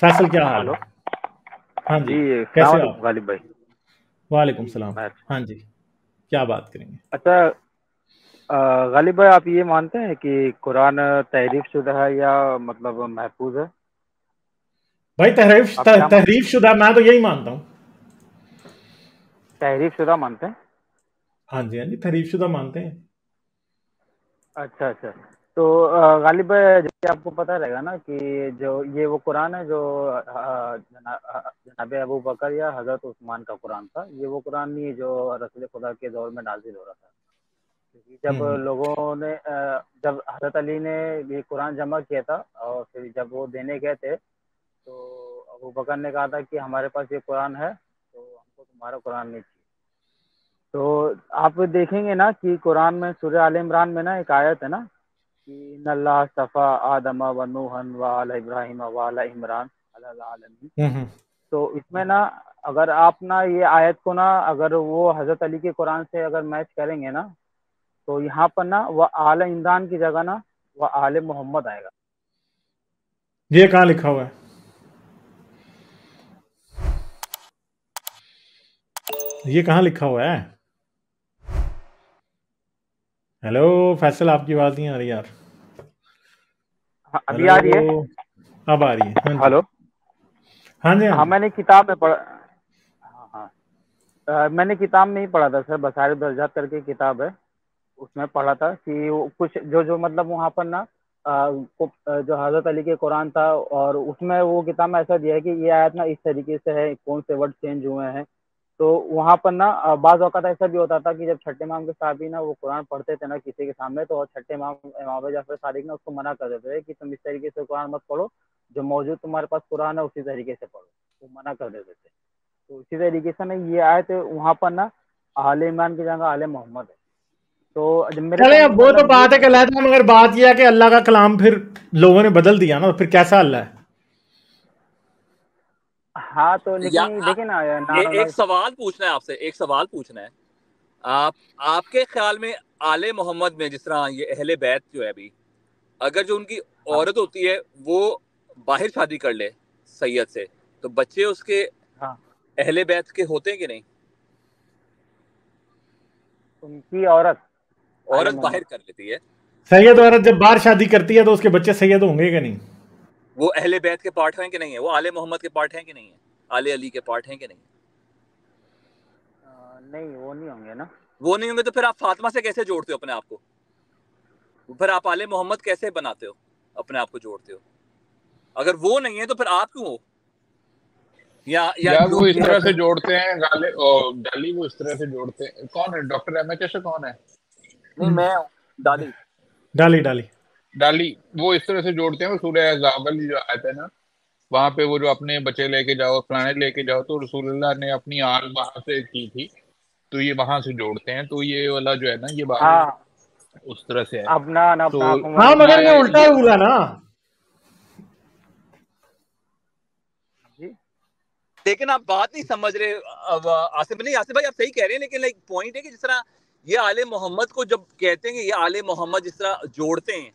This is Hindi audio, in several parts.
फैसल क्या हाल हेलो है? हाँ जी, जी। कैसे सलाम हो अलैकुम आप? गालिब भाई। वालेकुम सलाम। मैं हाँ जी, क्या बात करेंगे? अच्छा। गालिब भाई, आप ये मानते हैं कि कुरान तहरीफ शुदा है या मतलब महफूज है? भाई आप क्या तहरीफ शुदा, मैं तो यही मानता हूँ। तहरीफ शुदा मानते हैं? हाँ जी, हाँ जी, तहरीफ शुदा मानते हैं। अच्छा अच्छा। तो गालिब भाई, जैसे आपको पता रहेगा ना कि जो ये वो कुरान है जो जनाब अबू बकर या हज़रत उस्मान का कुरान था। ये वो कुरान नहीं है जो रसूल खुदा के दौर में नाजिल हो रहा था। क्योंकि जब हम्म। लोगों ने जब हज़रत अली ने ये कुरान जमा किया था और फिर जब वो देने गए थे, तो अबू बकर ने कहा था कि हमारे पास ये कुरान है, तो हमको तुम्हारा कुरान नहीं चाहिए। तो आप देखेंगे ना कि कुरान में सूरह आल इमरान में ना एक आयत है ना कि इन्नल्लाह अस्तफ़ा आदम व नूहन व आल इब्राहिम व आल इमरान अलल आलमीन। हम्म। तो इसमें ना, अगर आप ना ये आयत को ना अगर वो हज़रत अली के कुरान से अगर मैच करेंगे ना, तो यहाँ पर ना वह आल इमरान की जगह ना वह आल मोहम्मद आएगा। ये कहाँ लिखा हुआ है? ये कहाँ लिखा हुआ है? हेलो फैसल, आपकी आवाज़ नहीं आ रही यार। हाँ, अभी आ रही है। हेलो, अब आ रही है। हाँ जी, हेलो। हाँ जी, हाँ हाँ, जी। मैंने किताब में पढ़ा। हाँ हाँ। मैंने किताब में ही पढ़ा था सर, बसाइर दर्जात करके किताब है। उसमें पढ़ा था कि वो कुछ जो जो मतलब वहाँ पर ना जो हज़रत अली के कुरान था, और उसमें वो किताब में ऐसा दिया है कि ये आयत ना इस तरीके से है, कौन से वर्ड चेंज हुए हैं। तो वहाँ पर ना बाज़ औक़ात ऐसा भी होता था कि जब छठे इमाम के साहबी ना वो कुरान पढ़ते थे ना किसी के सामने, तो छठे इमाम इमाम जाफ़र सादिक ना उसको मना कर देते थे कि तुम इस तरीके से कुरान मत पढ़ो, जो मौजूद तुम्हारे पास कुरान है उसी तरीके से पढ़ो। वो मना कर देते थे। तो इसी तरीके से ना ये आयत वहाँ पर ना आले इमरान की जगह आले मोहम्मद है। तो जब मेरे चले, कहने अब का वो तो मतलब ये बात है कि अलहदा, मगर बात यह है कि अल्लाह का कलाम फिर लोगों ने बदल दिया ना, तो फिर कैसा अल्लाह है? हाँ, तो या लेकिन देखिए ना एक सवाल पूछना है आपसे, एक सवाल पूछना है। आप आपके ख्याल में आले मोहम्मद में जिस तरह ये अहले बैत जो है अभी, अगर जो उनकी हाँ औरत होती है वो बाहर शादी कर ले सैयद से, तो बच्चे उसके हाँ। अहले बैत के होते हैं कि नहीं? उनकी औरत आले औरत बाहर मोहम्मद। कर लेती है, सैयद औरत जब बाहर शादी करती है तो उसके बच्चे सैयद होंगे कि नहीं? वो अहले बैत के पार्ट हैं कि नहीं है? वो आले मोहम्मद के पार्ट हैं कि नहीं है? आले अली के पार्ट हैं कि नहीं? नहीं, वो नहीं होंगे ना। वो नहीं होंगे तो फिर आप फातिमा से कैसे जोड़ते हो अपने आप को? फिर आप आले मोहम्मद कैसे बनाते हो, अपने आप को जोड़ते हो? अगर वो नहीं है तो फिर आप क्यों हो? या यार वो लोग इस ये तरह से रखें। जोड़ते हैं गाले और डाली, वो इस तरह से जोड़ते हैं। कौन है डॉक्टर एमएच से? कौन है नहीं, मैं हूं डाली। डाली डाली। डाली? वो इस तरह से जोड़ते हैं। वो सूरह अहज़ाब वाली जो आयत है ना, वहां पे वो जो अपने बच्चे लेके जाओ, फलाने लेके जाओ, तो रसूलुल्लाह ने अपनी आल वहां से की थी, तो ये वहां से जोड़ते हैं। तो ये वाला जो है ना, ये बात हाँ, उस तरह से है। अपना न तो अपना आंखों में हाँ, लिखना मगर ये ये है। उल्टा ये हुआ ना। जी। लेकिन आप बात नहीं समझ रहे। अब आसिफ नहीं, आसिफ भाई आप सही कह रहे हैं, लेकिन एक पॉइंट है कि जिस तरह ये आले मोहम्मद को जब कहते हैं कि ये आले मोहम्मद जिस तरह जोड़ते हैं,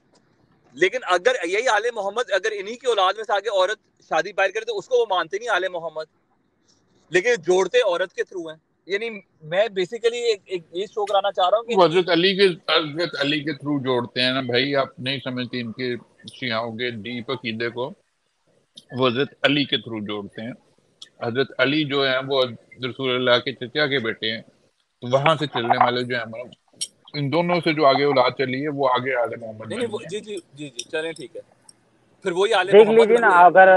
लेकिन अगर यही आले मोहम्मद अगर इन्हीं की औलाद में से आगे औरत शादी बाहर करे तो उसको वो मानते नहीं आले मोहम्मद, लेकिन जोड़ते औरत के थ्रू हैं। यानी मैं बेसिकली एक ये शो कराना चाह रहा हूँ कि हजरत अली के थ्रू जोड़ते हैं ना भाई। आप नहीं समझती इनके शियाओं के डीप अकीदे को। वो हजरत अली के थ्रू जोड़ते हैं। हजरत अली जो है वो रसूलुल्लाह के चचा के बेटे हैं। तो वहां से चलने वाले जो है मतलब इन दोनों से जो आगे औलाद चली है वो आगे आले मोहम्मद नहीं नहीं बनी है। जी जी जी जी चलें ठीक है, फिर वही आले देख मोहम्मद लीजिए ना, बनते हैं। अगर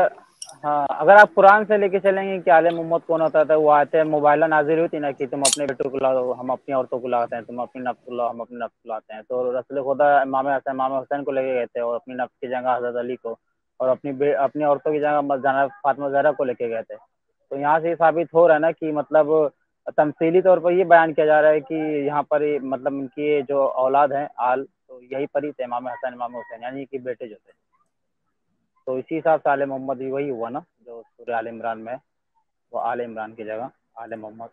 हाँ, अगर आप कुरान से लेके चलेंगे कि आले मोहम्मद कौन होता था, वो आयतें मोबाइला नाजिल हुई थी ना कि तुम अपने बेटों को लाओ, हम अपनी औरतों को लाते हैं, तुम अपनी नफ्स को लाओ, हम अपने नफ्स को लाते हैं। तो रसूल खुदा इमाम हुसैन को लेके गए थे, और अपनी नफ्स की जगह हजरत अली को, और अपनी औरतों की जगह जाना फातिमा ज़हरा को लेके गए थे। तो यहाँ से ये साबित हो रहा है ना कि मतलब तमसीली तौर पर ये बयान किया जा रहा है कि यहाँ पर मतलब इनकी जो औलाद हैं आल, तो यही पर ही थे इमाम हसन इमाम हुसैन, यानी कि बेटे जो थे। तो इसी हिसाब से आले मोहम्मद भी वही हुआ ना जो सूर्य आल इमरान में है, वो आले इमरान की जगह आले मोहम्मद।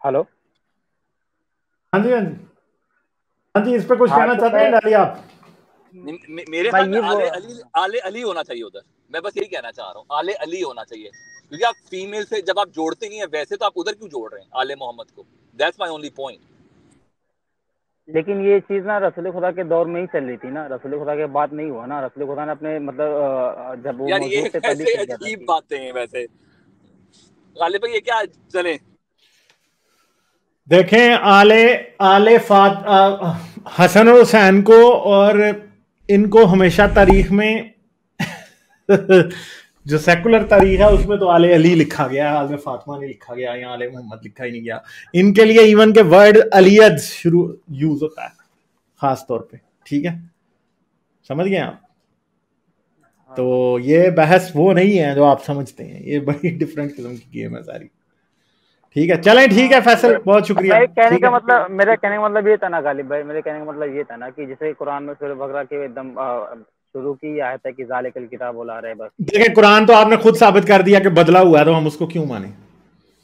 हेलो। हाँ जी, हाँ जी, हाँ जी, इस पे कुछ हाँ, कहना तो चाहते मैं हैं डाली आप? मेरे भाई ख्याल में ये वो आले अली होना चाहिए उधर। मैं बस यही कहना चाह रहा हूँ, आले अली होना चाहिए, क्योंकि आप फीमेल से जब आप जोड़ते नहीं है वैसे, तो आप उधर क्यों जोड़ रहे हैं आले मोहम्मद को? That's my only point. लेकिन ये चीज ना रसूल खुदा के दौर में ही चल रही थी ना, रसूल खुदा के बाद नहीं हुआ ना। रसूल खुदा ने अपने मतलब जब वो यार ये मौजूद थे तभी कैसे कर दिया था अजीब कि बातें हैं वैसे गालिब भाई, ये क्या चले? देखें, आले आले हसन और हुसैन को और इनको हमेशा तारीख में जो सेकुलर तारीख है उसमें तो आले अली लिखा गया है, आले फातिमा नहीं लिखा गया, यहाँ आले मोहम्मद लिखा ही नहीं गया। इनके लिए इवन के वर्ड अलियद शुरू यूज होता है खास तौर पे, ठीक है, समझ गए आप? तो ये बहस वो नहीं है जो आप समझते हैं, ये बड़ी डिफरेंट किस्म की गेम है सारी। ठीक है, चलें, ठीक है फैसल, बहुत शुक्रिया। मेरे कहने ठीक का है, मतलब मेरे कहने का मतलब ये था ना गालिब भाई, मेरे कहने का मतलब ये था ना कि जैसे कुरान में सूरह बकरा के एकदम शुरू की आयत है कि ज़ालिकल किताब ला रहे बस। देखिए कुरान तो आपने खुद साबित कर दिया कि बदला हुआ है, तो हम उसको क्यों माने?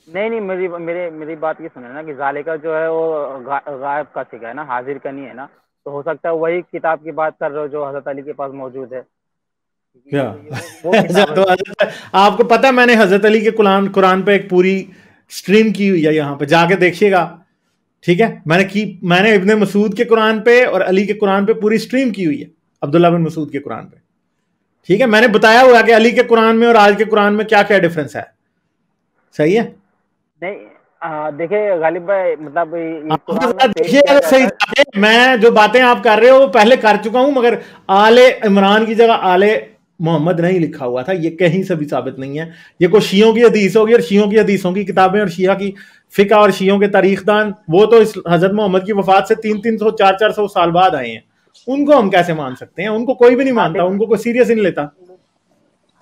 नहीं, मेरी बात ये सुने ना कि ज़ालिका जो है वो गायब का सिका है ना, हाजिर का नहीं है ना। तो हो सकता है वही किताब की बात कर रहे हो जो हजरत अली के पास मौजूद है। क्या वो किताब तो आपको पता है, मैंने हजरत अली के कुरान पे एक पूरी स्ट्रीम की हुई है, यहाँ पे जाके देखिएगा, ठीक है? मैंने इब्ने मसूद के कुरान पे और अली के कुरान पे पूरी स्ट्रीम की हुई है, अब्दुल्ला बिन मसूद के कुरान पे, ठीक है? मैंने बताया हुआ कि अली के कुरान में और आज के कुरान में क्या क्या डिफरेंस है, सही है? नहीं देखिए गालिब भाई, मतलब ये आप कुरान में पेश देखिए किया अगर सही जाता है। मैं जो बातें आप कर रहे हो वो पहले कर चुका हूं, मगर आले इमरान की जगह आले मोहम्मद नहीं लिखा हुआ था, ये कहीं से भी साबित नहीं है। ये कोई शियों की हदीस होगी, और शियों की हदीसों की किताबें और शिया की फिका और शियों के तारीखदान, वो तो इस हजरत मोहम्मद की वफात से 300-300 400-400 साल बाद आए हैं। उनको हम कैसे मान सकते हैं? उनको कोई भी नहीं मानता, उनको कोई सीरियस ही नहीं लेता।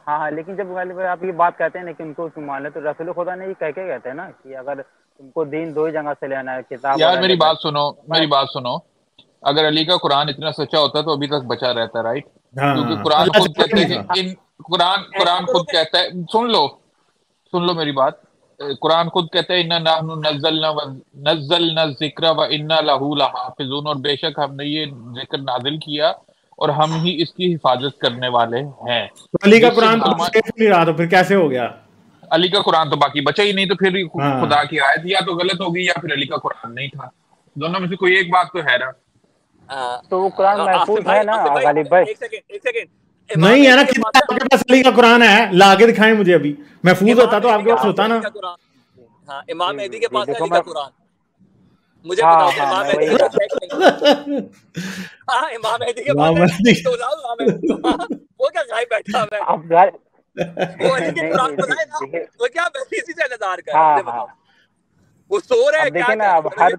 हाँ, लेकिन जब गालिब भाई आप ये बात कहते हैं ना कि उनको तुम मान ले, तो रसूल खुदा ने ये कह के कहते हैं ना कि अगर तुमको दीन दो ही जगह से लेना है, किताब और यार मेरी अहले बात बैत। सुनो, मेरी बात सुनो। अगर अली का कुरान इतना सच्चा होता तो अभी तक बचा रहता, राइट? क्योंकि हाँ, कुरान पता खुद चला कहता है नहीं था। कि इन कुरान खुद कहता है, सुन लो मेरी बात। कुरान खुद कहता है, इन्ना नहनु नज़्ज़लना ज़िक्र व इन्ना लहू लहाफ़िज़ून, और बेशक हमने ये जिक्र नाजिल किया और हम ही इसकी हिफाजत करने वाले हैं। तो अली का बेशक कुरान तो सेफ नहीं रहा, तो फिर कैसे हो गया? अली का कुरान तो बाकी बचा ही नहीं, तो फिर हाँ, खुदा की आयत या तो गलत होगी या फिर अली का कुरान नहीं था। दोनों में से कोई एक बात तो है ना। तो वो कुरान महफूज है ना गालिब भाई। एक सेकंड नहीं है ना? कितना आपके पास अली का कुरान है? ला के दिखाएं मुझे अभी। महफूज होता तो आपके पास होता ना। हाँ, इमाम मेहदी के जी पास है देखो अली का कुरान। मुझे हाँ बताओ, हाँ इमाम मैं मेहदी वही का हाँ, इमाम मेहदी के पास है, तो लाओ इमाम मेहदी को। हाँ, वो क्या गायब बैठा हुआ है? आप घर वो अली के नहीं कुरान नहीं बनाए ना, देखिए। वो क्या इसी से इंतजार कर? हाँ मुझे हाँ, बताओ, वो सो रहे हैं अब क्या देखिए ना, कर अब रहे हैं?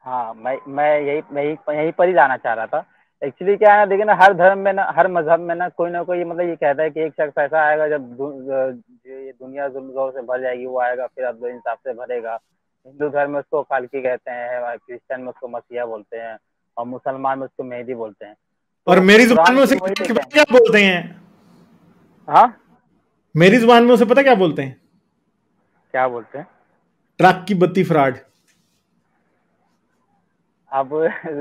हाँ मैं यही पर ही जाना चाह रहा था। एक्चुअली क्या है ना, देखिए ना, हर धर्म में ना, हर मजहब में ना कोई मतलब ये कहता है कि एक शख्स ऐसा आएगा जब ये दुनिया जुल्म जोर से भर जाएगी, वो आएगा फिर अब्दुल इंसाफ से भरेगा। हिंदू धर्म में उसको खालकी कहते हैं, क्रिश्चियन में उसको मसीहा बोलते हैं, और मुसलमान में उसको मेहदी बोलते हैं। और तो मेरी जुबान कुरान में की उसे वही चीज है। क्या बोलते हैं? हाँ, मेरी जुबान में उसे पता क्या बोलते हैं? क्या बोलते हैं? ट्रक की बत्ती फ्रॉड। अब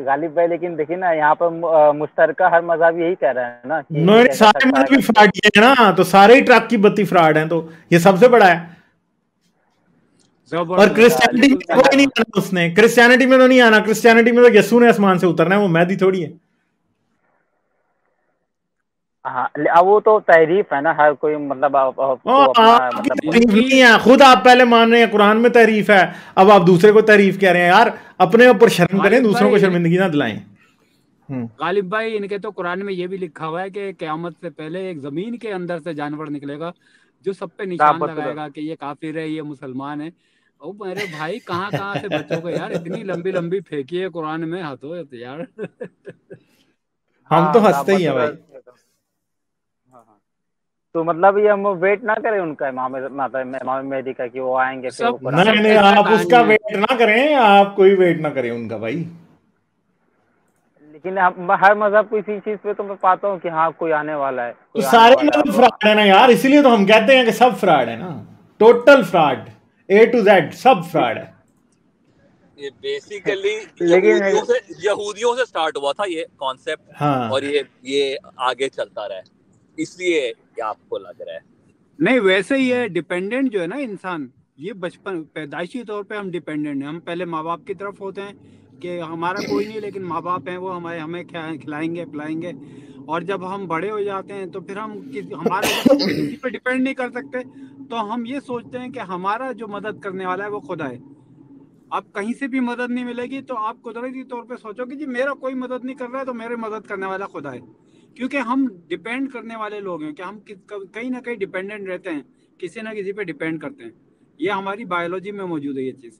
गालिब भाई, लेकिन देखिए ना, यहाँ पर मुश्तरका हर मजहब यही कह रहे हैं ना कि नहीं, एक ऐसा सारे शख्स मजहब आएगा भी फ्रॉड ही है ना, तो सारे ही ट्रक की बत्ती फ्रॉड हैं, तो ये सबसे बड़ा है। और क्रिश्चियनिटी में लेकिन कोई नहीं आना, उसने क्रिश्चियनिटी में तो नहीं आना। क्रिश्चियनिटी में तो यीशु ने आसमान से उतरना है, वो मेहदी थोड़ी है। हाँ, अब वो तो तहरीफ है ना, हर कोई मतलब आपको अपना आपकी मतलब तारीफ नहीं है, खुद आप पहले मान रहे हैं कुरान में तारीफ है, अब आप दूसरे को तारीफ कह रहे हैं। यार अपने ऊपर शर्म करें, दूसरों को शर्मिंदगी ना दिलाएं। गालिब भाई, इनके तो कुरान में ये भी लिखा हुआ है कि क़यामत से पहले एक जमीन के अंदर से जानवर निकलेगा जो सब पे निशान लगाएगा कि ये काफिर है, ये मुसलमान है। ओ मेरे भाई, कहाँ कहाँ से बचोगे यार? इतनी लंबी लंबी फेंकी है कुरान में, हाथों यार। हम तो हंसते ही हैं भाई। तो मतलब ये हम वेट ना करें उनका, इमाम मेहदी का, कि वो आएंगे फिर वो कुरान नहीं नहीं, आप उसका वेट ना करें, आप कोई वेट ना करें उनका भाई। लेकिन हर मजहब को इसी चीज पे तो मैं पाता हूँ कि हाँ कोई आने वाला है, तो कोई सारे आने वाला मतलब फ्रॉड है ना यार, इसीलिए तो हम कहते हैं कि सब फ्रॉड है ना। Total fraud, A to Z सब फ्रॉड है। ये बेसिकली लेकिन यहूदियों से स्टार्ट हुआ था ये कॉन्सेप्ट। हाँ। और ये आगे चलता रहा है, इसलिए ये आपको लग रहा है। नहीं, वैसे ही है, डिपेंडेंट जो है ना इंसान, ये बचपन पैदाइशी तौर पे हम डिपेंडेंट हैं। हम पहले माँ बाप की तरफ होते हैं कि हमारा कोई नहीं, लेकिन माँ बाप हैं, वो हमें खिलाएंगे पिलाएंगे। और जब हम बड़े हो जाते हैं तो फिर हम किसी पे डिपेंड नहीं कर सकते, तो हम ये सोचते हैं कि हमारा जो मदद करने वाला है वो खुदा है। आप कहीं से भी मदद नहीं मिलेगी तो आप कुदरती तौर पे सोचोगे जी मेरा कोई मदद नहीं कर रहा है तो मेरे मदद करने वाला खुदा है। क्योंकि हम डिपेंड करने वाले लोग हैं कि हम कहीं ना कहीं डिपेंडेंट रहते हैं, किसी ना किसी पे डिपेंड करते हैं। ये हमारी बायोलॉजी में मौजूद है ये चीज।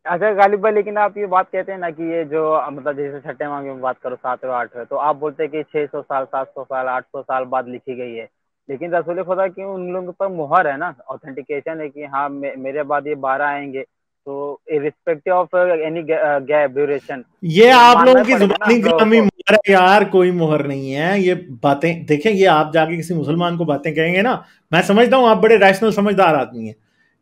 अच्छा गालिब भाई, लेकिन आप ये बात कहते हैं ना कि ये जो मतलब जैसे छठे माह में बात करो 7वें 8वें, तो आप बोलते हैं कि 600 साल 700 साल 800 साल बाद लिखी गई है, लेकिन रसूल खुदा की उन लोगों पर मुहर है ना, ऑथेंटिकेशन है कि हाँ मेरे बाद ये 12 आएंगे, तो irrespective of any gap duration. ये आप लोगों की जुबानी कलामी मुहर है यार, कोई मुहर नहीं है। ये बातें देखें, ये आप जाके किसी मुसलमान को बातें कहेंगे ना, मैं समझता हूँ आप बड़े रैशनल समझदार आदमी हैं,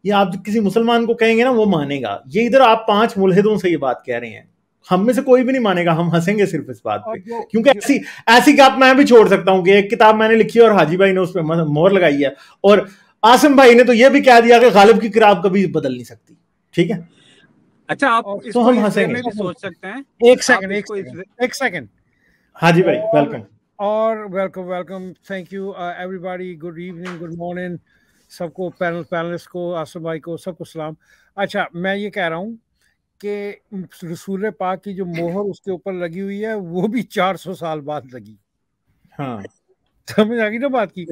ये आप किसी मुसलमान को कहेंगे ना वो मानेगा। ये इधर आप 5 मुल्हिदों से ये बात कह रहे हैं, हम में से कोई भी नहीं मानेगा, हम हंसेंगे सिर्फ इस बात पे, क्योंकि ऐसी गप मैं भी छोड़ सकता हूँ कि एक किताब मैंने लिखी है और हाजी भाई ने उस पर मोहर लगाई है, और आसिम भाई ने तो ये भी कह दिया कि गालिब की किताब कभी बदल नहीं सकती। ठीक है, अच्छा, आप तो हम हंसेंगे। में भी सोच सकते हैं। एक सेकंड हाजी भाई वेलकम। और welcome, thank you everybody, good evening, good morning सबको, पैनलिस्ट को, आसिम भाई को, सबको सलाम। अच्छा, मैं ये कह रहा हूँ कि रसूल पाक की जो मोहर उसके ऊपर लगी हुई है वो भी 400 साल बाद लगी। हाँ, समझ आ गई ना बात की?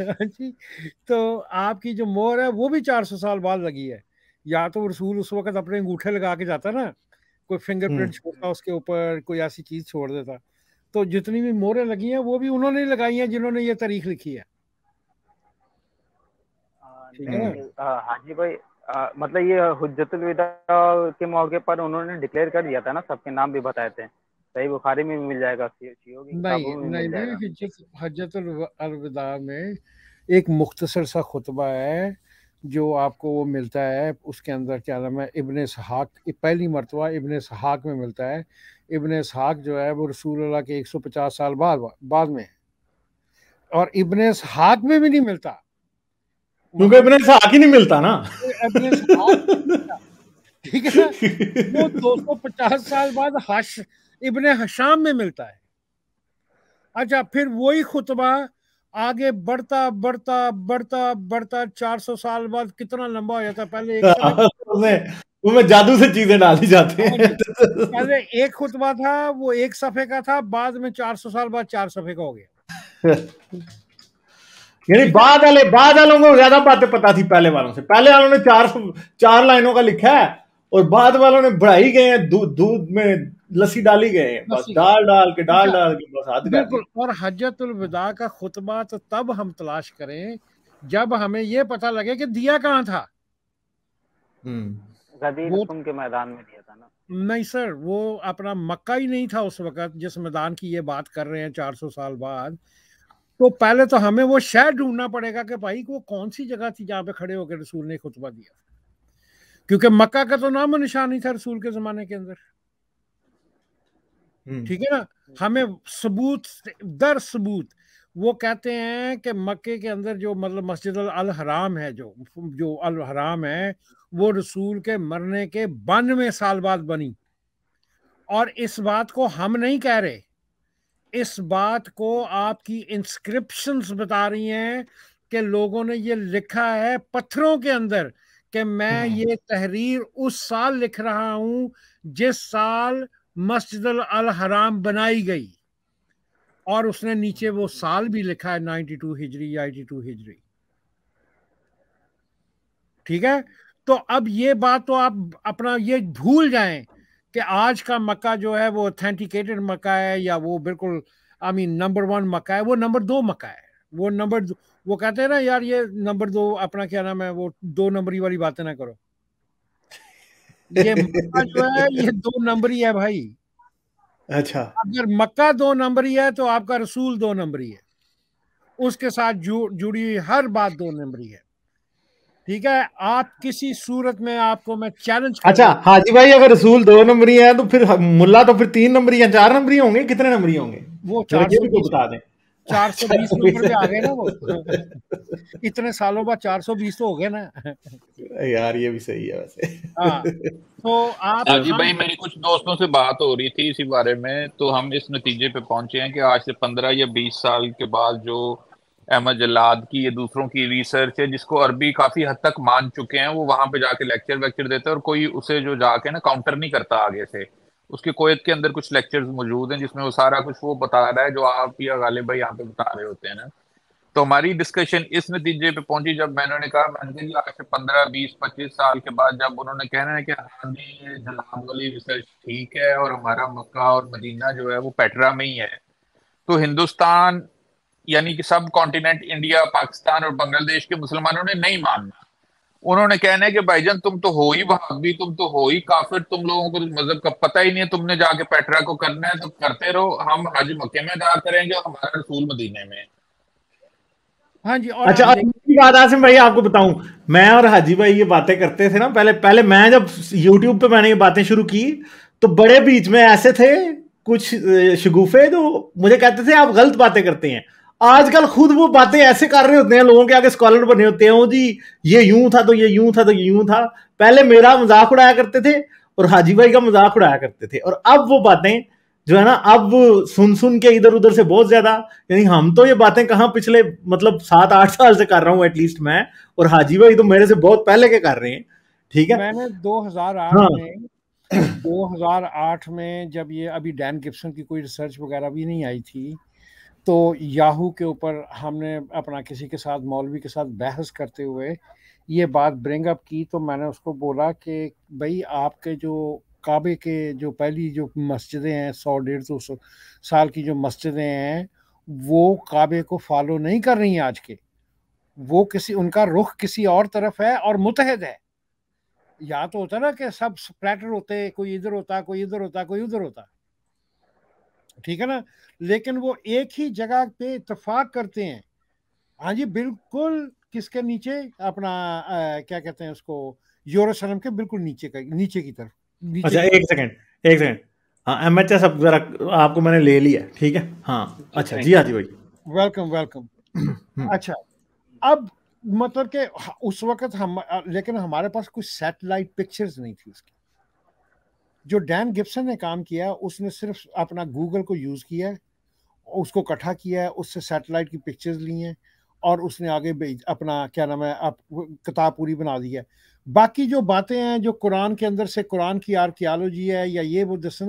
जी, तो आपकी जो मोहर है वो भी 400 साल बाद लगी है। या तो रसूल उस वक्त अपने अंगूठे लगा के जाता ना, कोई फिंगरप्रिंट छोड़ता उसके ऊपर, कोई ऐसी चीज छोड़ देता। तो जितनी भी मोहरें लगी हैं वो भी उन्होंने लगाई हैं जिन्होंने ये तारीख लिखी है। ठीक है ना हाजी भाई? मतलब ये हुज्जतुल विदा के मौके पर उन्होंने डिक्लेयर कर दिया था ना, सबके नाम भी बताए थे। सही बुखारी में भी मिल जाएगा, नहीं, हज्जतुल अलविदा में एक मुख्तसर सा खुतबा है जो आपको वो मिलता है, उसके अंदर क्या नाम है, इब्ने इसहाक, पहली मरतबा इब्ने इसहाक में मिलता है। इब्ने इसहाक जो है वो रसूलुल्लाह के 150 साल बाद में, और इब्ने इसहाक में भी नहीं मिलता, क्योंकि इब्ने इसहाक ही नहीं मिलता ना। ठीक है ना, वो 250 साल बाद इब्ने हशाम में मिलता है। अच्छा, फिर वही खुतबा आगे बढ़ता बढ़ता बढ़ता बढ़ता 400 साल बाद कितना लंबा हो जाता है। पहले उसमें जादू से चीजें डाली जाती हैं। पहले एक खुतबा था वो 1 सफ़े का था, बाद में 400 साल बाद 4 सफ़े का हो गया। यानी बाद वालों को ज्यादा बातें पता थी पहले वालों से। पहले वालों ने 4 लाइनों का लिखा है और बाद वालों ने बढ़ाई गए हैं, दूध में लस्सी डाली गए हैं, बस डाल के बस हाथ। बिल्कुल। और हज्जतुल विदा का खुतबा तो तब हम तलाश करें जब हमें ये पता लगे कि दिया कहाँ था। गदीर के मैदान में दिया था ना? नहीं सर, वो अपना मक्का ही नहीं था उस वक्त जिस मैदान की ये बात कर रहे हैं 400 साल बाद। तो पहले तो हमें वो शहर ढूंढना पड़ेगा कि भाई वो कौन सी जगह थी जहाँ पे खड़े होकर रसूल ने खुतबा दिया, क्योंकि मक्का का तो नाम निशान नहीं था रसूल के जमाने के अंदर। ठीक है ना, हमें सबूत दर सबूत वो कहते हैं कि मक्के के अंदर जो मतलब मस्जिद अल हराम है, जो अल हराम है वो रसूल के मरने के 92 साल बाद बनी। और इस बात को हम नहीं कह रहे, इस बात को आपकी इंस्क्रिप्शंस बता रही हैं कि लोगों ने ये लिखा है पत्थरों के अंदर कि मैं ये तहरीर उस साल लिख रहा हूं जिस साल मस्जिद अल हराम बनाई गई, और उसने नीचे वो साल भी लिखा है 92 हिजरी या 82 हिजरी। ठीक है, तो अब ये बात तो आप अपना ये भूल जाएं कि आज का मक्का जो है वो ऑथेंटिकेटेड मक्का है या वो बिल्कुल नंबर 1 मक्का है, वो नंबर 2 मक्का है। वो कहते हैं ना यार ये नंबर 2 अपना क्या नाम है, वो 2 नंबरी वाली बातें ना करो। ये मक्का जो है ये 2 नंबरी है भाई। अच्छा, अगर मक्का 2 नंबरी है तो आपका रसूल 2 नंबरी है, उसके साथ जुड़ी हर बात 2 नंबरी है। ठीक है, आप किसी सूरत में, आपको मैं चैलेंज अच्छा हाजी भाई, अगर रसूल 2 नंबरी है तो फिर मुल्ला तो फिर 3 नंबरी या 4 नंबरी होंगे, कितने नंबरी होंगे? वो जरा ये भी तो 420 बता दें। 420 नंबर पे आ गए ना वो। इतने सालों बाद 420 तो हो गए ना। यार ये भी सही है वैसे। हाँ, तो आप हाजी भाई, मेरी कुछ दोस्तों से बात हो रही थी इसी बारे में, तो हम इस नतीजे पे पहुंचे हैं कि आज से 15 या 20 साल के बाद जो अहमद जल्लाद की ये दूसरों की रिसर्च है, जिसको अरबी काफी हद तक मान चुके हैं, वो वहां पे जाके लेक्चर वेक्चर देते हैं और कोई उसे जो जाके ना काउंटर नहीं करता आगे से। उसके कुवैत के अंदर कुछ लेक्चर्स मौजूद हैं जिसमें वो सारा कुछ वो बता रहा है जो आप या गालिब भाई यहाँ पे बता रहे होते हैं ना। तो हमारी डिस्कशन इस नतीजे पे पहुंची, जब मैंने कहा आज से 15, 20, 25 साल के बाद जब उन्होंने कहना है कि हाँ जी ये जलाद वाली रिसर्च ठीक है और हमारा मक्का और मदीना जो है वो पेट्रा में ही है, तो हिंदुस्तान यानी कि सब कॉन्टिनेंट इंडिया, पाकिस्तान और बांग्लादेश के मुसलमानों ने नहीं मानना। उन्होंने कहना है कि भाईजान तुम तो हो ही वहाबी, तुम तो हो ही काफिर, तुम लोगों को मजहब का पता ही नहीं है, तुमने जाके पेट्रा को करना है तो करते रहो, हम हज मक्के में अदा करेंगे और हमारा रसूल मदीने में। हाँ जी। और अच्छा, आप की बात आसिम भाई आपको बताऊं, मैं और हाजी भाई ये बातें करते थे ना पहले पहले मैं जब YouTube पे मैंने ये बातें शुरू की तो बड़े बीच में ऐसे थे कुछ शगुफे जो मुझे कहते थे आप गलत बातें करते हैं। आजकल खुद वो बातें ऐसे कर रहे होते हैं, लोगों के आगे स्कॉलर बने होते हैं, जी ये यूं था तो ये यूं था तो ये यूं था। पहले मेरा मजाक उड़ाया करते थे और हाजी भाई का मजाक उड़ाया करते थे, और अब वो बातें जो है ना अब सुन सुन के इधर उधर से बहुत ज्यादा, यानी हम तो ये बातें कहाँ पिछले मतलब 7-8 साल से कर रहा हूँ एटलीस्ट मैं, और हाजी भाई तो मेरे से बहुत पहले के कर रहे हैं। ठीक है, मैंने 2008 हाँ। में 2008 में जब ये अभी डैन गिब्सन की कोई रिसर्च वगैरह भी नहीं आई थी, तो याहू के ऊपर हमने अपना किसी के साथ मौलवी के साथ बहस करते हुए ये बात ब्रिंग अप की, तो मैंने उसको बोला कि भाई आपके जो काबे के जो पहली जो मस्जिदें हैं 100-150 साल की जो मस्जिदें हैं वो काबे को फॉलो नहीं कर रही हैं आज के, वो किसी उनका रुख किसी और तरफ है और मुतहद है। या तो होता ना कि सब स्प्लैटर होते, कोई इधर होता कोई इधर होता कोई उधर होता, ठीक है ना, लेकिन वो एक ही जगह पे इत्तेफाक करते हैं। हाँ जी बिल्कुल, किसके नीचे अपना क्या कहते हैं उसको, यरूशलेम के बिल्कुल नीचे का, नीचे की तरफ, नीचे अच्छा की एक सेकंड, हाँ एमएचएस अब जरा आपको मैंने ले लिया, ठीक है, हाँ अच्छा जी हाजी भाई। Welcome welcome. अच्छा, अब मतलब कि उस वक्त हम, लेकिन हमारे पास कुछ सैटेलाइट पिक्चर्स नहीं थी उसकी। जो डैन गिब्सन ने काम किया उसने सिर्फ अपना गूगल को यूज किया है, उसको इकट्ठा किया है, उससे सैटेलाइट की पिक्चर्स ली हैं और उसने आगे अपना क्या नाम है आप किताब पूरी बना दी है। बाकी जो बातें हैं जो कुरान के अंदर से, कुरान की आर्कियोलॉजी है या ये वो दिस,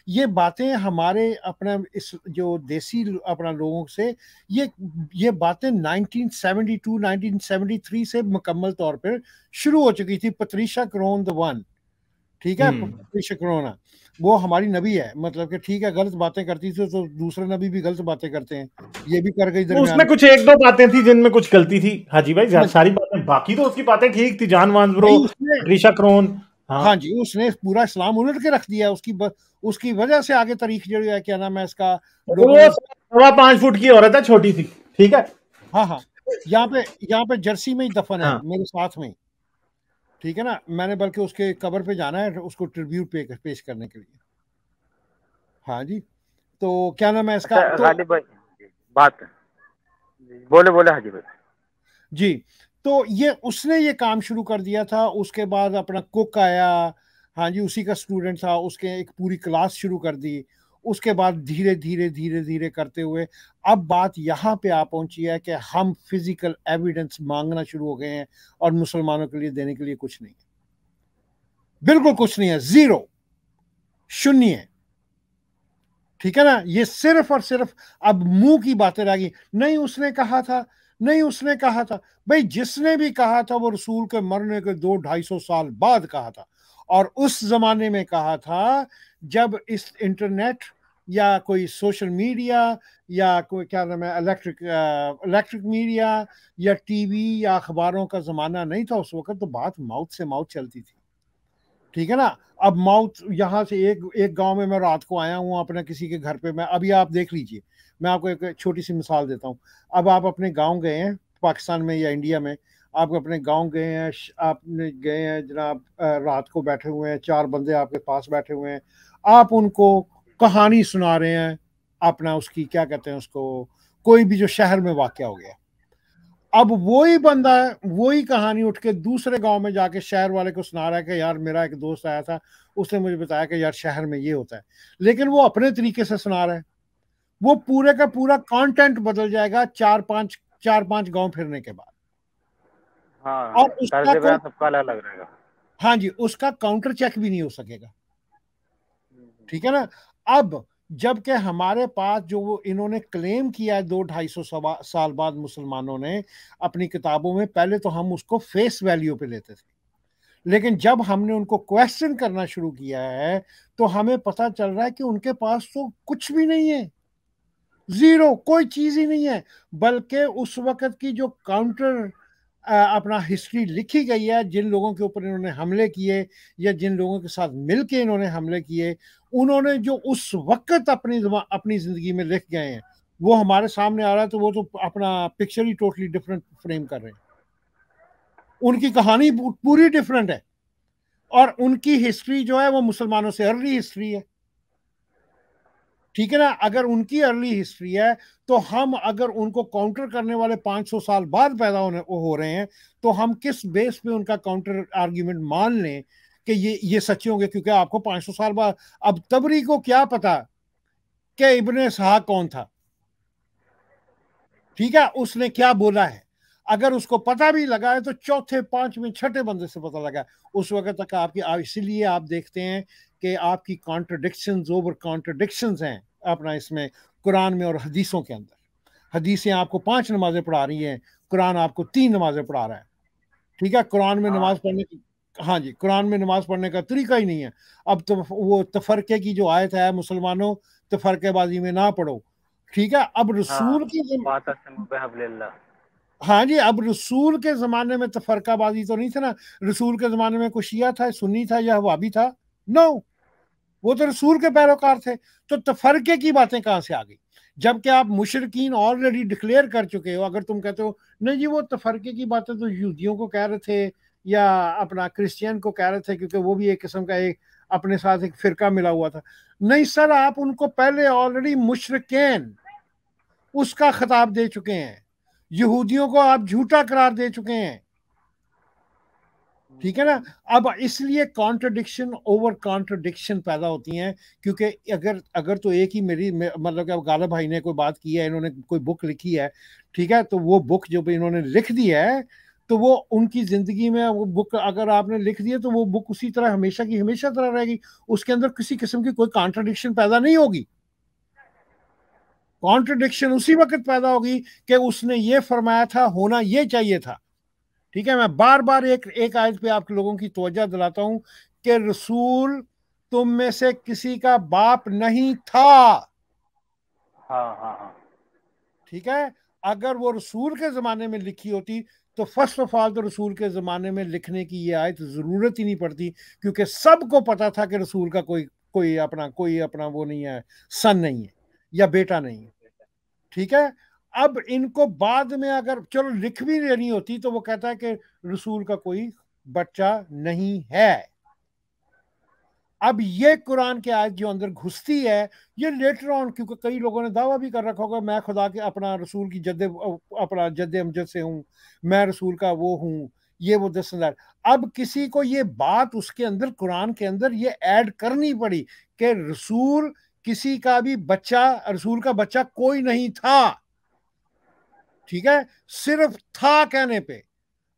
ये बातें हमारे अपना इस जो देसी अपना लोगों से ये बातें 1972 1973 से मुकम्मल तौर पर शुरू हो चुकी थी। पत्रिशा क्रोन द वन, ठीक है, पत्रिशा क्रोन वो हमारी नबी है, मतलब कि ठीक है गलत बातें करती थी तो दूसरे नबी भी गलत बातें करते हैं, ये भी कर गई दरमियान। उसमें कुछ एक दो बातें थी जिनमें कुछ गलती थी हाजी भाई, सारी बातें, बाकी तो उसकी बातें ठीक थी, जान वांसब्रो, पत्रिशा क्रोन, हाँ जी, उसने पूरा इस्लाम उलट के रख दिया, उसकी वजह से आगे तारीख जो है क्या नाम है इसका, वो 5.25 फुट की औरत है, छोटी सी, ठीक है, हाँ हाँ, यहाँ पे जर्सी में ही दफन है, मेरे साथ में, ठीक है ना, मैंने बल्कि उसके कब्र पे जाना है उसको ट्रिब्यूट पेश करने के लिए। हाँ जी, तो क्या नाम है इसका, तो गालिब भाई बात बोले हाजी भाई जी, तो ये उसने ये काम शुरू कर दिया था। उसके बाद अपना कुक आया, हाँ जी, उसी का स्टूडेंट था, उसके एक पूरी क्लास शुरू कर दी। उसके बाद धीरे धीरे धीरे धीरे करते हुए अब बात यहाँ पे आ पहुंची है कि हम फिजिकल एविडेंस मांगना शुरू हो गए हैं और मुसलमानों के लिए देने के लिए कुछ नहीं है, बिल्कुल कुछ नहीं है, जीरो, शून्य है, ठीक है ना। ये सिर्फ और सिर्फ अब मुंह की बातें रह गई। नहीं उसने कहा था, नहीं उसने कहा था, भाई जिसने भी कहा था वो रसूल के मरने के 200-250 साल बाद कहा था, और उस जमाने में कहा था जब इस इंटरनेट या कोई सोशल मीडिया या कोई क्या नाम है इलेक्ट्रिक मीडिया या टीवी या अखबारों का जमाना नहीं था उस वक्त, तो बात माउथ से माउथ चलती थी, ठीक है ना। अब माउथ यहाँ से एक गांव में मैं रात को आया हूँ अपने किसी के घर पे, मैं अभी आप देख लीजिए, मैं आपको एक छोटी सी मिसाल देता हूँ। अब आप अपने गांव गए हैं पाकिस्तान में या इंडिया में, आप अपने गांव गए हैं, आपने गए हैं जनाब, रात को बैठे हुए हैं, 4 बंदे आपके पास बैठे हुए हैं, आप उनको कहानी सुना रहे हैं अपना, उसकी क्या कहते हैं उसको, कोई भी जो शहर में वाक़या हो गया। अब वही बंदा वही कहानी उठ के दूसरे गांव में जाके शहर वाले को सुना रहा है कि यार मेरा एक दोस्त आया था, उसने मुझे बताया कि यार शहर में ये होता है, लेकिन वो अपने तरीके से सुना रहा है। वो पूरे का पूरा कंटेंट बदल जाएगा 4-5 गांव फिरने के बाद। हाँ, और उसका तर्ज कोई, बयान सबका अलग अलग रहेगा। हाँ जी, उसका काउंटर चेक भी नहीं हो सकेगा। ठीक है ना। अब जबकि हमारे पास जो वो इन्होंने क्लेम किया है 200-250 साल बाद मुसलमानों ने अपनी किताबों में, पहले तो हम उसको फेस वैल्यू पे लेते थे, लेकिन जब हमने उनको क्वेश्चन करना शुरू किया है तो हमें पता चल रहा है कि उनके पास तो कुछ भी नहीं है, जीरो, कोई चीज ही नहीं है। बल्कि उस वक्त की जो काउंटर अपना हिस्ट्री लिखी गई है, जिन लोगों के ऊपर इन्होंने हमले किए या जिन लोगों के साथ मिलके इन्होंने हमले किए, उन्होंने जो उस वक्त अपनी जिंदगी में लिख गए हैं, वो हमारे सामने आ रहा है, तो वो तो अपना पिक्चर ही टोटली डिफरेंट फ्रेम कर रहे हैं। उनकी कहानी पूरी डिफरेंट है, और उनकी हिस्ट्री जो है वो मुसलमानों से अर्ली हिस्ट्री है। ठीक है ना। अगर उनकी अर्ली हिस्ट्री है तो हम अगर उनको काउंटर करने वाले 500 साल बाद पैदा हो रहे हैं, तो हम किस बेस पे उनका काउंटर आर्ग्यूमेंट मान लें कि ये सच्चे होंगे? क्योंकि आपको 500 साल बाद, अब तबरी को क्या पता कि इब्ने इसहाक कौन था, ठीक है, उसने क्या बोला है। अगर उसको पता भी लगा है तो चौथे, पांचवें, छठे बंदे से पता लगा। उस वक्त तक आपकी, इसीलिए आप देखते हैं कि आपकी कॉन्ट्रडिक्शंस ओवर कॉन्ट्रडिक्शंस हैं अपना इसमें कुरान में और हदीसों के अंदर। हदीसें आपको 5 नमाजें पढ़ा रही हैं, कुरान आपको 3 नमाजें पढ़ा रहा है। ठीक है। कुरान में नमाज पढ़ने की, हाँ जी, कुरान में नमाज पढ़ने का तरीका ही नहीं है। अब तो वो तफरके की जो आयत है, मुसलमानों तफरकेबाजी में ना पढ़ो। ठीक है। अब रसूल की, हाँ जी, अब रसूल के जमाने में तफरकाबाजी तो नहीं था ना। रसूल के जमाने में कोई शिया था, सुन्नी था या वाबी था? नो, वो तो रसूल के पैरोकार थे। तो तफरके की बातें कहां से आ गई, जबकि आप मुशरकीन ऑलरेडी डिक्लेयर कर चुके हो। अगर तुम कहते हो नहीं जी वो तफरके की बातें तो यहूदियों को कह रहे थे या अपना क्रिश्चियन को कह रहे थे, क्योंकि वो भी एक किस्म का एक अपने साथ एक फिरका मिला हुआ था। नहीं सर, आप उनको पहले ऑलरेडी मुशरकीन उसका खिताब दे चुके हैं। यहूदियों को आप झूठा करार दे चुके हैं। ठीक है ना। अब इसलिए कॉन्ट्रडिक्शन ओवर कॉन्ट्रडिक्शन पैदा होती हैं, क्योंकि अगर अगर तो एक ही मेरी मतलब कि गालिब भाई ने कोई बात की है, इन्होंने कोई बुक लिखी है, ठीक है, तो वो बुक जो भी इन्होंने लिख दी है, तो वो उनकी जिंदगी में वो बुक अगर आपने लिख दी है तो वो बुक उसी तरह हमेशा की हमेशा तरह रहेगी। उसके अंदर किसी किस्म की कोई कॉन्ट्रडिक्शन पैदा नहीं होगी। कॉन्ट्रडिक्शन उसी वक्त पैदा होगी कि उसने ये फरमाया था, होना ये चाहिए था। ठीक है। मैं बार बार एक आयत पे आप लोगों की तवज्जो दिलाता हूं कि रसूल तुम में से किसी का बाप नहीं था। हाँ हाँ हाँ। ठीक है। अगर वो रसूल के जमाने में लिखी होती तो फर्स्ट ऑफ ऑल तो रसूल के जमाने में लिखने की ये आयत जरूरत ही नहीं पड़ती, क्योंकि सबको पता था कि रसूल का कोई अपना वो नहीं है, सन नहीं है या बेटा नहीं है। ठीक है। अब इनको बाद में अगर चलो लिख भी लेनी होती तो वो कहता है कि रसूल का कोई बच्चा नहीं है। अब ये कुरान के आयत जो अंदर घुसती है, ये लेटर ऑन, क्योंकि कई लोगों ने दावा भी कर रखा होगा मैं खुदा के अपना रसूल की अपना जद्दे अमजद से हूं, मैं रसूल का वो हूं, ये वो दस्तदार। अब किसी को ये बात उसके अंदर कुरान के अंदर ये ऐड करनी पड़ी कि रसूल किसी का भी बच्चा, रसूल का बच्चा कोई नहीं था। ठीक है। सिर्फ था कहने पे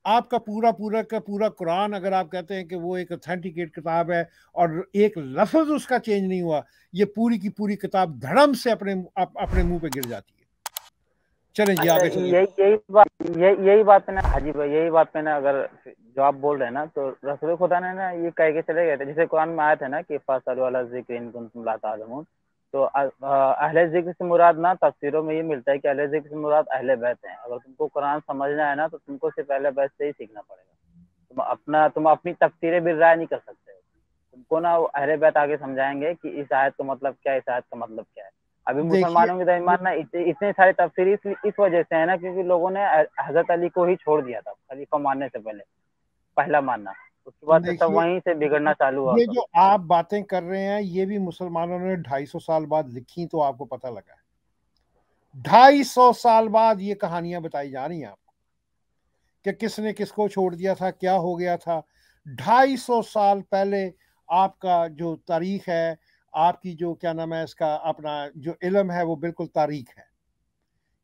आपका पूरा पूरा का पूरा कुरान, अगर आप कहते हैं कि वो एक ऑथेंटिकेट किताब है और एक लफ्ज उसका चेंज नहीं हुआ, ये पूरी की पूरी किताब धड़म से अपने मुंह पे गिर जाती है। चलें जी आगे चलें। यही बात है ना हाजी भाई, यही बात पे ना, अगर जो आप बोल रहे हैं ना, तो रसूल खुदा ने ना ये कह के चले गए थे, जैसे कुरान में आया था ना कि फासलू अला ज़िक्र इन कुंतुम ला तालमून। तो अहले जिक्र से मुराद ना तफसीरों में ये मिलता है कि अहले जिक्र से मुराद अहले बैत हैं। अगर तुमको कुरान समझना है ना तो तुमको सिर्फ अहले बैत से ही सीखना पड़ेगा। तुम अपनी तफसीरें भी राय नहीं कर सकते। तुमको ना अहले बैत आगे समझाएंगे कि इस आयत का मतलब क्या है, इस आयत का मतलब क्या है। अभी देखिए मुसलमानों की ईमान ना इतने सारे तफसीर इस वजह से है ना, क्योंकि लोगों ने हजरत अली को ही छोड़ दिया था खलीफा मानने से पहले, पहला मानना, उसके बाद से सब देखिए वहीं से बिगड़ना चालू हुआ ये सब। जो आप बातें कर रहे हैं ये भी मुसलमानों ने 250 साल बाद लिखी, तो आपको पता लगा 250 साल बाद ये कहानियां बताई जा रही हैं आपको कि किसने किसको छोड़ दिया था, क्या हो गया था। 250 साल पहले आपका जो तारीख है, आपकी जो क्या नाम है इसका, अपना जो इल्म है वो बिल्कुल तारीख है।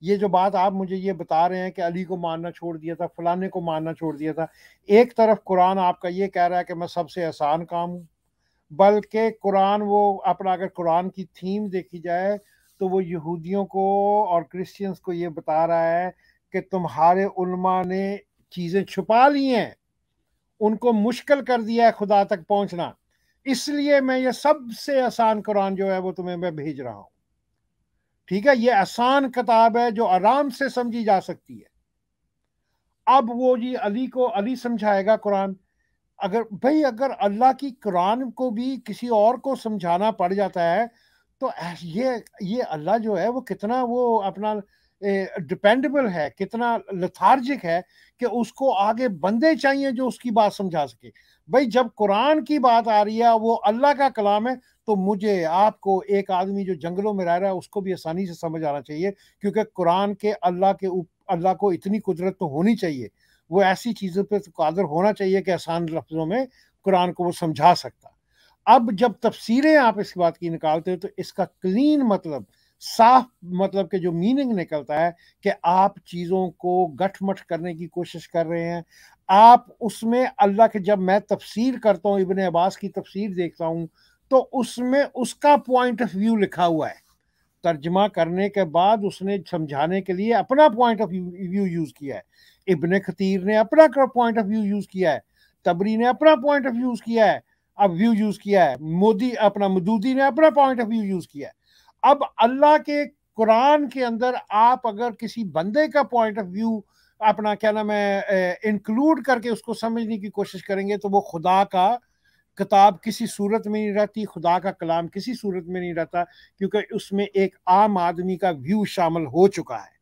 ये जो बात आप मुझे ये बता रहे हैं कि अली को मानना छोड़ दिया था, फलाने को मानना छोड़ दिया था, एक तरफ कुरान आपका ये कह रहा है कि मैं सबसे आसान काम हूँ, बल्कि कुरान वो अपना, अगर कुरान की थीम देखी जाए तो वो यहूदियों को और क्रिश्चियंस को ये बता रहा है कि तुम्हारे उलमा ने चीज़ें छुपा ली हैं, उनको मुश्किल कर दिया है खुदा तक पहुंचना, इसलिए मैं ये सबसे आसान कुरान जो है वो तुम्हें मैं भेज रहा हूं। ठीक है, ये आसान किताब है जो आराम से समझी जा सकती है। अब वो जी अली को अली समझाएगा कुरान। अगर भाई अगर अल्लाह की कुरान को भी किसी और को समझाना पड़ जाता है तो ये अल्लाह जो है वो कितना वो अपना डिपेंडेबल है, कितना लथार्जिक है कि उसको आगे बंदे चाहिए जो उसकी बात समझा सके। भाई जब कुरान की बात आ रही है, वो अल्लाह का कलाम है, तो मुझे आपको एक आदमी जो जंगलों में रह रहा है उसको भी आसानी से समझ आना चाहिए, क्योंकि कुरान के अल्लाह को इतनी कुदरत तो होनी चाहिए, वो ऐसी चीजों पे तो कादर होना चाहिए कि आसान लफ्जों में कुरान को वो समझा सकता। अब जब तफसीरें आप इस बात की निकालते हो तो इसका क्लीन मतलब, साफ मतलब के जो मीनिंग निकलता है कि आप चीजों को गठमठ करने की कोशिश कर रहे हैं। आप उसमें अल्लाह के, जब मैं तफसीर करता हूँ, इब्ने अब्बास की तफसीर देखता हूँ, तो उसमें उसका पॉइंट ऑफ व्यू लिखा हुआ है, तर्जमा करने के बाद उसने समझाने के लिए अपना पॉइंट ऑफ व्यू यूज किया है। इब्ने खतीर ने अपना पॉइंट ऑफ व्यू यूज किया है, तबरी ने अपना पॉइंट ऑफ यूज किया है, अब व्यू यूज किया है, मोदी अपना मदूदी ने अपना पॉइंट ऑफ व्यू यूज किया है। अब अल्लाह के कुरान के अंदर आप अगर किसी बंदे का पॉइंट ऑफ व्यू अपना क्या नाम है इंक्लूड करके उसको समझने की कोशिश करेंगे तो वो खुदा का किताब किसी सूरत में नहीं रहती, खुदा का कलाम किसी सूरत में नहीं रहता, क्योंकि उसमें एक आम आदमी का व्यू शामिल हो चुका है।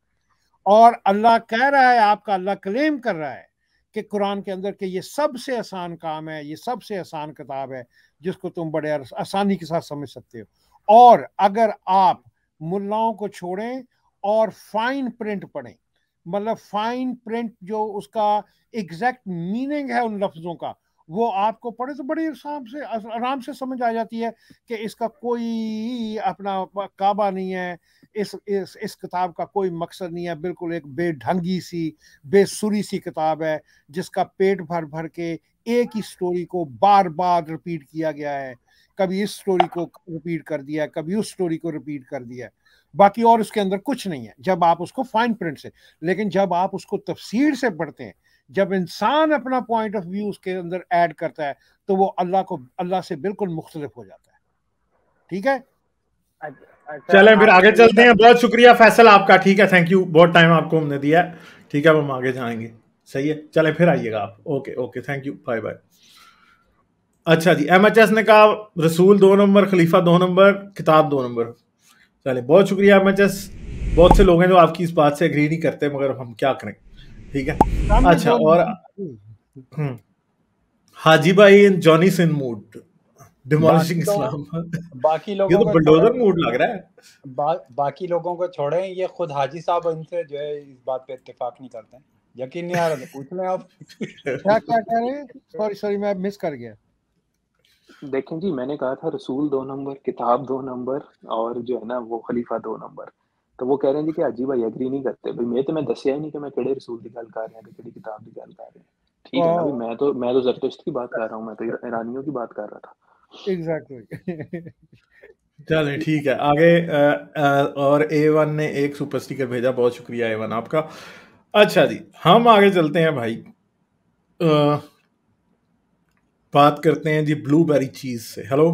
और अल्लाह कह रहा है, आपका अल्लाह क्लेम कर रहा है कि कुरान के अंदर कि ये सबसे आसान काम है, ये सबसे आसान किताब है जिसको तुम बड़े आसानी के साथ समझ सकते हो। और अगर आप मुल्लाओं को छोड़ें और फाइन प्रिंट पढ़ें, मतलब फाइन प्रिंट जो उसका एग्जैक्ट मीनिंग है उन लफ्जों का, वो आपको पढ़े तो बड़ी आराम से समझ आ जाती है कि इसका कोई अपना काबा नहीं है, इस किताब का कोई मकसद नहीं है, बिल्कुल एक बेढंगी सी बेसुरी सी किताब है जिसका पेट भर भर के एक ही स्टोरी को बार बार रिपीट किया गया है। कभी इस स्टोरी को रिपीट कर दिया है, कभी उस स्टोरी को रिपीट कर दिया है, बाकी और उसके अंदर कुछ नहीं है जब आप उसको फाइन प्रिंट से। लेकिन जब आप उसको तफसीर से पढ़ते हैं, जब इंसान अपना पॉइंट ऑफ व्यू उसके अंदर ऐड करता है, तो वो अल्लाह से बिल्कुल मुख्तलिफ हो जाता है। ठीक है, अच्छा चलें फिर आगे आपने ये चलते हैं। बहुत शुक्रिया फैसल आपका, ठीक है, थैंक यू, बहुत टाइम आपको हमने दिया है, ठीक है, अब हम आगे जाएंगे। सही है, चलें फिर आइएगा आप। Okay okay, thank you, bye bye. अच्छा जी, एमएचएस ने कहा रसूल 2 नंबर, खलीफा 2 नंबर, किताब 2 नंबर। चले, बहुत शुक्रिया एमएचएस। बहुत से लोग हैं जो आपकी इस बात से एग्री नहीं करते, मगर हम क्या करें, ठीक है। अच्छा, और हाजी भाई इन जॉनी सिन मूड, डिमोलिशिंग इस्लाम। बाकी ये लोगों तो को बुलडोजर मूड लग रहा है। बाकी लोगों को छोड़ें, ये खुद हाजी साहब इनसे जो है इस बात पे इत्तेफाक नहीं करते हैं। यकीन नहीं आ रहा तो पूछ लें आप। क्या क्या कह रहे हैं? सॉरी मैं मिस कर गया। देखें जी, मैंने कहा था रसूल 2 नंबर, किताब 2 नंबर, और जो है ना वो खलीफा 2 नंबर। तो वो कह रहे हैं जी कि हाजी भाई एग्री नहीं करते। भाई मैं दसिया ही नहीं कि मैं केड़े रसूल की गल कर रहे हैं, केड़ी किताब की गल कर रहे हैं। ठीक है ना भाई, मैं तो जरतुश्त की बात कर रहा हूँ, मैं तो ईरानियों की बात कर रहा था। एग्जैक्टली। चलें ठीक है, आगे। और A1 ने एक सुपर स्टिकर भेजा, बहुत शुक्रिया A1 आपका। अच्छा जी, हम आगे चलते हैं भाई। बात करते हैं जी ब्लूबेरी चीज से। हेलो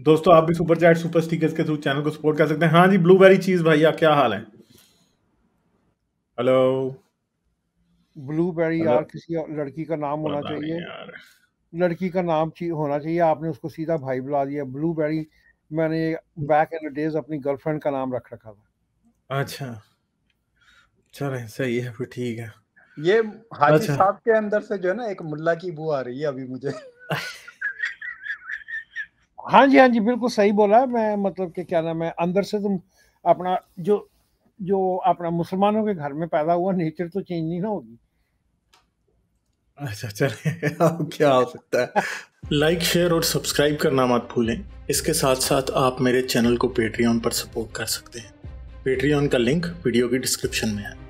दोस्तों, आप भी सुपर चैट सुपर स्टिकर्स के थ्रू चैनल को सपोर्ट कर सकते हैं। हाँ जी, ब्लूबेरी चीज भैया, क्या हाल है? हेलो ब्लूबेरी यार किसी लड़की का नाम होना चाहिए, लड़की का नाम होना चाहिए, आपने उसको सीधा भाई बुला दिया। ब्लूबेरी मैंने बैक इन द डेज अपनी गर्लफ्रेंड का नाम रख रखा था। अच्छा चले सही है फिर, ठीक है। ये हाजी अच्छा। साहब के अंदर से जो है ना एक मुल्ला की बू आ रही है अभी मुझे। हाँ जी बिल्कुल सही बोला है। मैं मतलब कि क्या नाम है, अंदर से तुम अपना जो अपना मुसलमानों के घर में पैदा हुआ नेचर तो चेंज नहीं ना होगी। अच्छा चले अब क्या हो सकता है। लाइक शेयर और सब्सक्राइब करना मत भूलें। इसके साथ साथ आप मेरे चैनल को पेट्रियन पर सपोर्ट कर सकते हैं। पेट्रियन का लिंक वीडियो की डिस्क्रिप्शन में है।